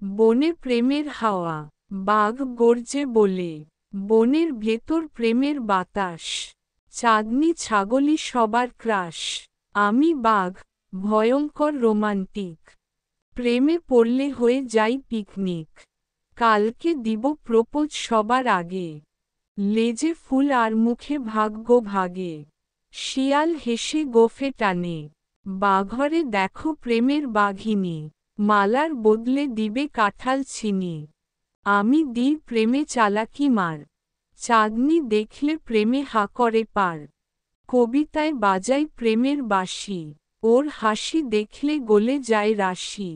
বনে প্রেমের হাওয়া, বাঘ গর্জে বলে। বনের ভেতর প্রেমের বাতাস, চাঁদনি ছাগলি সবার ক্রাশ। আমি বাঘ, ভয়ঙ্কর রোমান্টিক। প্রেমে পড়লে হয়ে যাই পিকনিক। কালকে দিব প্রপোজ সবার আগে। লেজে ফুল আর মুখে ভাগ্য ভাগে। শিয়াল হেসে গোফে টানে। বাঘরে দেখো প্রেমের বাঘিনী। মালার বদলে দিবে কাঁঠাল ছিনি। আমি দিই প্রেমে চালাকি মার। চাঁদনি দেখলে প্রেমে হা করে পার। কবিতায় বাজাই প্রেমের বাঁশি। ওর হাসি দেখলে গলে যায় রাশি।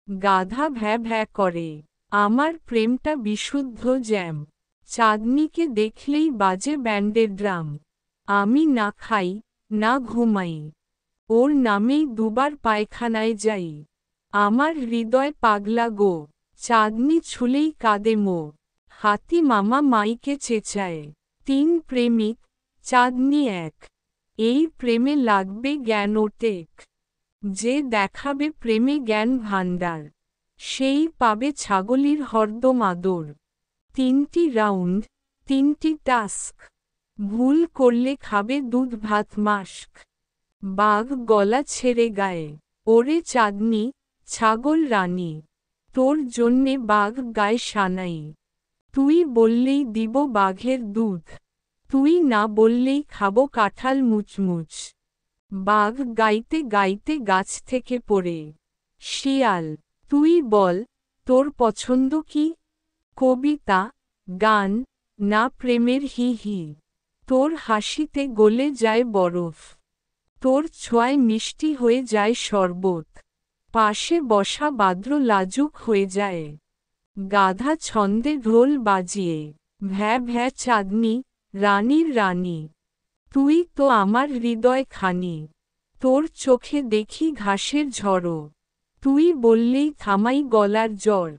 গাধা ভ্যা ভ্যা করে। আমার প্রেমটা বিশুদ্ধ জ্যাম। চাঁদনিকে দেখলেই বাজে ব্যান্ডের ড্রাম। আমি না খাই, না ঘুমাই। ওর নামেই দুবার পায়খানায় যাই। আমার হৃদয় পাগলা গো। চাঁদনি ছুলেই কাঁদে মো। হাতি মামা মাইকে চেঁচায়। 3 প্রেমিক, চাঁদনি এক। এই প্রেমে লাগবে জ্ঞান ও টেক। যে দেখাবে প্রেমে জ্ঞান ভাণ্ডার, সেই পাবে ছাগলির হরদম আদর। 3টি রাউন্ড, 3টি টাস্ক। ভুল করলে খাবে দুধ ভাত মাস্ক। বাঘ গলা ছেড়ে গায়ে। ওরে চাঁদনি, ছাগল রানী। তোর জন্যে বাঘ গায়ে সানাই। তুই বললেই দিব বাঘের দুধ। তুই না বললেই খাবো কাঁঠাল মুচমুচ। বাঘ গাইতে গাইতে গাছ থেকে পড়ে। শিয়াল, তুই বল, তোর পছন্দ কি? কবিতা, গান, না প্রেমের হি হি। তোর হাসিতে গলে যায় বরফ। তোর ছোঁয়ায় মিষ্টি হয়ে যায় শরবত। পাশে বসা বাদ্র লাজুক হয়ে যায়। গাধা ছন্দে ঢোল বাজিয়ে। ভ্যা ভ্যা চাঁদনি, রানীর রানী। তুই তো আমার হৃদয় খানি। তোর চোখে দেখি ঘাসের ঝড়ো। তুই বললেই থামাই গলার জ্বর।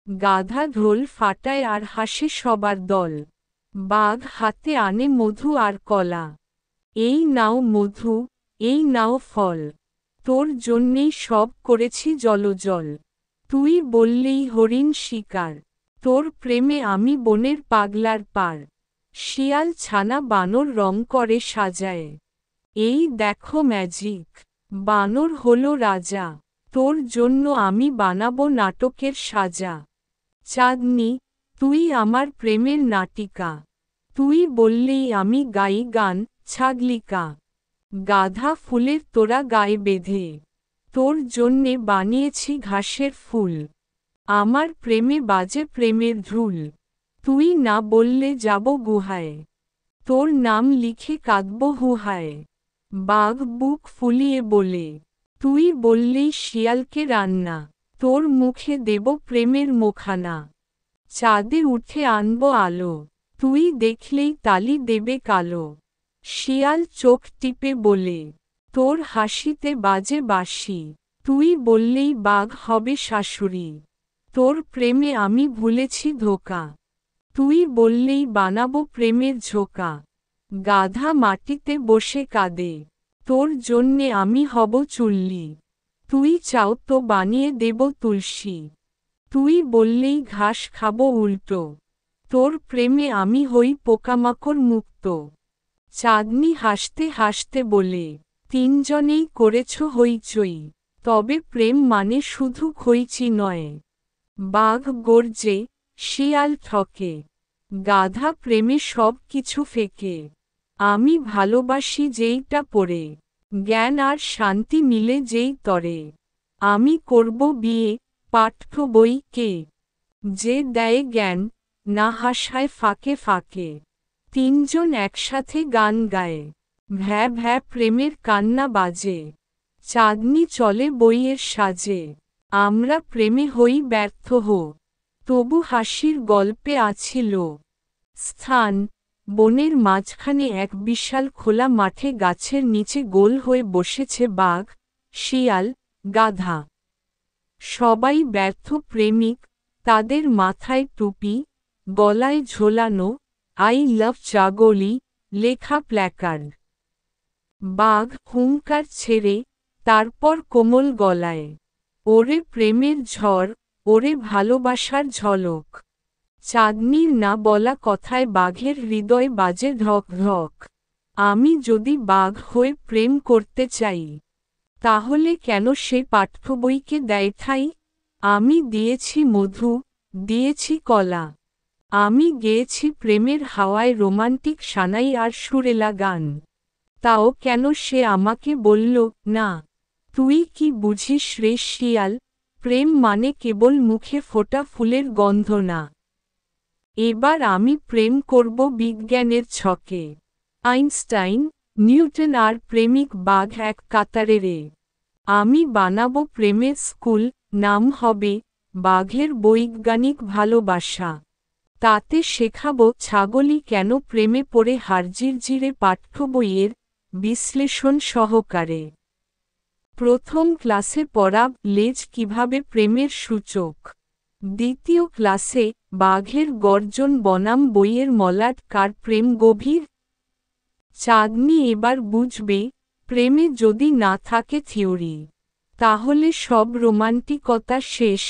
গাধা ঢোল ফাটায় আর হাসে সবার দল। বাঘ হাতে আনে মধু আর কলা। এই নাও মধু, এই নাও ফল। তোর জন্যেই সব করেছি জলজল। তুই বললেই হরিণ শিকার। তোর প্রেমে আমি বনের পাগলার পার। শিয়াল ছানা বানর রং করে সাজায়। এই দেখো ম্যাজিক, বানর হলো রাজা। তোর জন্য আমি বানাবো নাটকের সাজা। চাঁদনি, তুই আমার প্রেমের নাটিকা। তুই বললেই আমি গাই গান, ছাগলিকা। গাধা ফুলের তোরা গায়ে বেঁধে। তোর জন্যে বানিয়েছি ঘাসের ফুল। আমার প্রেমে বাজে প্রেমের ঢুল। তুই না বললে যাব গুহায়। তোর নাম লিখে কাঁদব হুহায়। বাঘ বুক ফুলিয়ে বলে। তুই বললেই শিয়ালকে রান্না। তোর মুখে দেব প্রেমের মুখানা। চাঁদে উঠে আনব আলো। তুই দেখলেই তালি দেবে কালো। শিয়াল চোখ টিপে বলে। তোর হাসিতে বাজে বাঁশি। তুই বললেই বাঘ হবে শাশুড়ি। তোর প্রেমে আমি ভুলেছি ধোঁকা। তুই বললেই বানাবো প্রেমের ঝোঁকা। গাধা মাটিতে বসে কাঁদে। তোর জন্যে আমি হব চুল্লি। তুই চাও তো বানিয়ে দেব তুলসী। তুই বললেই ঘাস খাবো উল্টো। তোর প্রেমে আমি হই পোকামাকড় মুক্ত। চাঁদনি হাসতে হাসতে বলে। 3 জনেই করেছ হইচই। তবে প্রেম মানে শুধু খইচি নয়। বাঘ গর্জে, শিয়াল ঠকে। গাধা প্রেমে সব কিছু ফেকে। আমি ভালোবাসি যেইটা পড়ে। জ্ঞান আর শান্তি মিলে যেই তরে। আমি করব বিয়ে, পাঠ্য বই কে। যে দেয় জ্ঞান, না হাসায় ফাঁকে ফাঁকে। 3 জন একসাথে গান গায়। ভ্যা ভ্যা প্রেমের কান্না বাজে। চাঁদনি চলে বইয়ের সাজে। আমরা প্রেমে হই ব্যর্থ হো। তবু হাসির গল্পে আছিল স্থান। বনের মাঝখানে এক বিশাল খোলা মাঠে গাছের নিচে গোল হয়ে বসেছে বাঘ, শিয়াল, গাধা। সবাই ব্যর্থ প্রেমিক। তাদের মাথায় টুপি, গলায় ঝোলানো আই লাভ চাগলি লেখা প্ল্যাকার্ড। বাঘ হুঙ্কার ছেড়ে, তারপর কোমল গলায়। ওরে প্রেমের ঝড়, ওরে ভালোবাসার ঝলক। চাঁদনির না বলা কথায় বাঘের হৃদয় বাজে ঢক ঢক। আমি যদি বাঘ হয়ে প্রেম করতে চাই, তাহলে কেন সে পাঠ্যবইকে দেয় ঠাঁই? আমি দিয়েছি মধু, দিয়েছি কলা। আমি গেয়েছি প্রেমের হাওয়ায় রোমান্টিক সানাই আর সুরেলা গান। তাও কেন সে আমাকে বলল না? তুই কি বুঝিস রে শিয়াল, প্রেম মানে কেবল মুখে ফোটা ফুলের গন্ধ না। এবার আমি প্রেম করব বিজ্ঞানের ছকে। আইনস্টাইন, নিউটন আর প্রেমিক বাঘ এক কাতারে রে। আমি বানাবো প্রেমের স্কুল, নাম হবে বাঘের বৈজ্ঞানিক ভালোবাসা। তাতে শেখাবো ছাগলই কেন প্রেমে পড়ে হারজিরজিরে পাঠ্য বইয়ের বিশ্লেষণ সহকারে। প্রথম ক্লাসে পড়া লেজ কিভাবে প্রেমের সূচক। দ্বিতীয় ক্লাসে বাঘের গর্জন বনাম বইয়ের মলাট কার প্রেম গভীর। চাঁদনি এবার বুঝবে, প্রেমে যদি না থাকে থিওরি, তাহলে সব রোমান্টিকতা শেষ,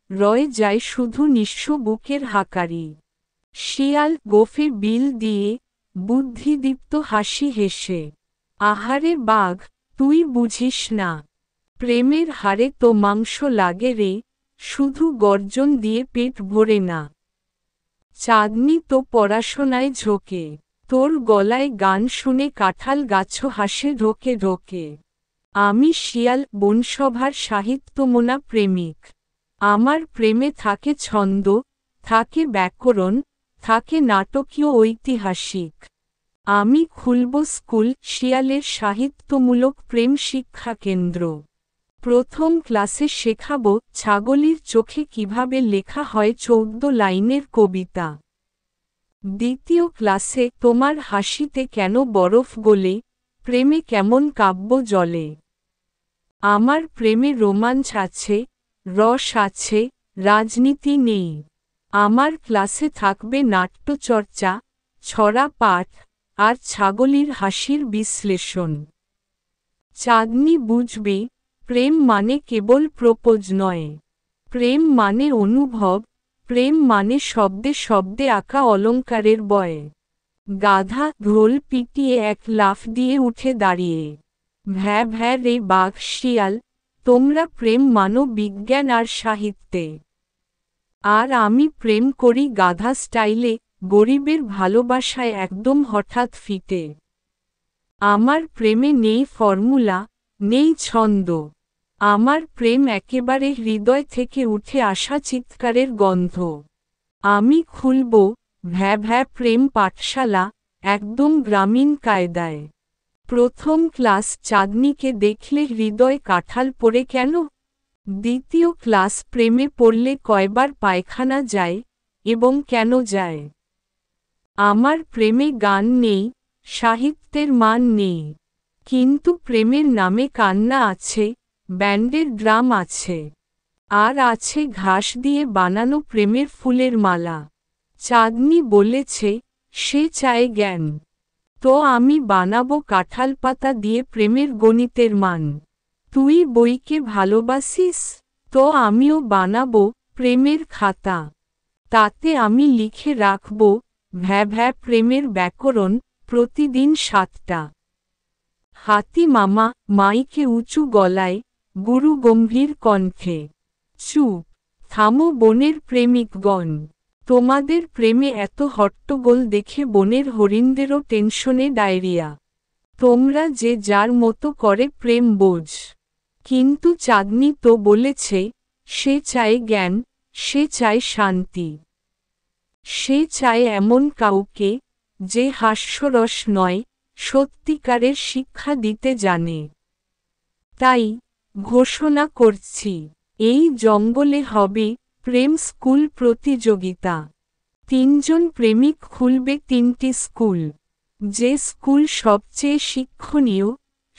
রয়ে যায় শুধু নিঃস্ব বুকের হাকারি। শিয়াল গোফে বিল দিয়ে, বুদ্ধিদীপ্ত হাসি হেসে। আহারে বাঘ, তুই বুঝিস না, প্রেমের হারে তো মাংস লাগে রে, শুধু গর্জন দিয়ে পেট ভরে না। চাঁদনি তো পড়াশোনায় ঝোঁকে, তোর গলায় গান শুনে কাঁঠাল গাছও হাসে ঢোকে ঢোকে। আমি শিয়াল, বনসভার সাহিত্যমনা প্রেমিক। আমার প্রেমে থাকে ছন্দ, থাকে ব্যাকরণ, থাকে নাটকীয় ঐতিহাসিক। আমি খুলব স্কুল, শিয়ালের সাহিত্যমূলক প্রেম শিক্ষা কেন্দ্র। প্রথম ক্লাসে শেখাব ছাগলির চোখে কিভাবে লেখা হয় 14 লাইনের কবিতা। দ্বিতীয় ক্লাসে তোমার হাসিতে কেন বরফ গলে, প্রেমে কেমন কাব্য জলে। আমার প্রেমে রোমাঞ্চ আছে, রস আছে, রাজনীতি নেই। আমার ক্লাসে থাকবে নাট্যচর্চা, ছড়া পাঠ, আর ছাগলির হাসির বিশ্লেষণ। চাঁদনি বুঝবে, প্রেম মানে কেবল প্রপোজ নয়। প্রেম মানে অনুভব, প্রেম মানে শব্দে শব্দে আঁকা অলঙ্কারের বয়। গাধা ঢোল পিটিয়ে এক লাফ দিয়ে উঠে দাঁড়িয়ে। ভ্যা ভ্যা রে বাঘ শিয়াল, তোমরা প্রেম মানো বিজ্ঞান আর সাহিত্যে। আর আমি প্রেম করি গাধা স্টাইলে, গরিবের ভালোবাসায় একদম হঠাৎ ফিটে। আমার প্রেমে নেই ফর্মুলা, নেই ছন্দ। আমার প্রেম একেবারে হৃদয় থেকে উঠে আসা চিৎকারের গন্ধ। আমি খুলব ভ্যা ভ্যা প্রেম পাঠশালা, একদম গ্রামীণ কায়দায়। প্রথম ক্লাস চাঁদনিকে দেখলে হৃদয় কাঁঠাল পড়ে কেন। দ্বিতীয় ক্লাস প্রেমে পড়লে কয়বার পায়খানা যায়, এবং কেন যায়। আমার প্রেমে গান নেই, সাহিত্যের মান নেই, কিন্তু প্রেমের নামে কান্না আছে, ব্যান্ডের ড্রাম আছে, আর আছে ঘাস দিয়ে বানানো প্রেমের ফুলের মালা। চাঁদনি বলেছে, সে চায় জ্ঞান। তো আমি বানাবো কাঁঠাল পাতা দিয়ে প্রেমের গণিতের মান। তুই বইকে ভালোবাসিস, তো আমিও বানাবো প্রেমের খাতা। তাতে আমি লিখে রাখব ভ্যা ভ্যা প্রেমের ব্যাকরণ, প্রতিদিন 7টা। হাতি মামা, মাইকে উঁচু গলায়, গুরু গম্ভীর কণ্ঠে। চুপ, থামো বনের প্রেমিকগণ। তোমাদের প্রেমে এত হট্টগোল দেখে বনের হরিণদেরও টেনশনে ডায়রিয়া। তোমরা যে যার মতো করে প্রেম বোঝ। কিন্তু চাঁদনি তো বলেছে, সে চায় জ্ঞান, সে চায় শান্তি। সে চায় এমন কাউকে, যে হাস্যরস নয়, সত্যিকারের শিক্ষা দিতে জানে। তাই ঘোষণা করছি, এই জঙ্গলে হবে প্রেম স্কুল প্রতিযোগিতা। 3 জন প্রেমিক খুলবে 3টি স্কুল। যে স্কুল সবচেয়ে শিক্ষণীয়,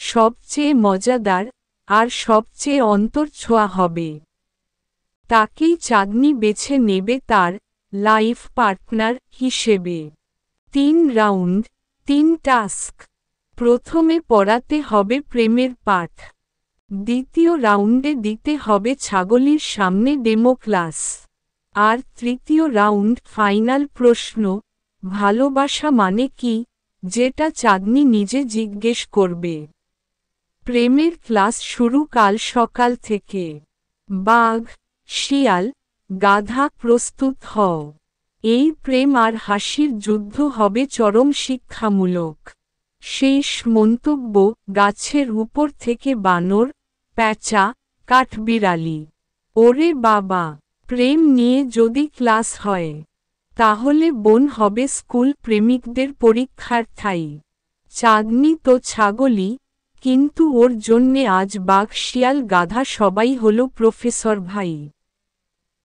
সবচেয়ে মজাদার, আর সবচেয়ে অন্তর্ছোঁয়া হবে, তাকেই চাঁদনি বেছে নেবে তার লাইফ পার্টনার হিসেবে। 3 রাউন্ড, 3 টাস্ক। প্রথমে পড়াতে হবে প্রেমের পাঠ। দ্বিতীয় রাউন্ডে দিতে হবে ছাগলির সামনে ডেমো ক্লাস। আর তৃতীয় রাউন্ড ফাইনাল প্রশ্ন, ভালোবাসা মানে কি, যেটা চাঁদনি নিজে জিজ্ঞেস করবে। প্রেমের ক্লাস শুরু কাল সকাল থেকে। বাঘ, শিয়াল, গাধা প্রস্তুত হও। এই প্রেম আর হাসির যুদ্ধ হবে চরম শিক্ষামূলক। শেষ মন্তব্য, গাছের উপর থেকে বানর, প্যাঁচা, কাঠবিড়ালি। ওরে বাবা, প্রেম নিয়ে যদি ক্লাস হয়, তাহলে বন হবে স্কুল প্রেমিকদের পরীক্ষার ঠাঁই। চাঁদনি তো ছাগলই, কিন্তু ওর জন্যে আজ বাঘ শিয়াল গাধা সবাই হলো প্রফেসর ভাই।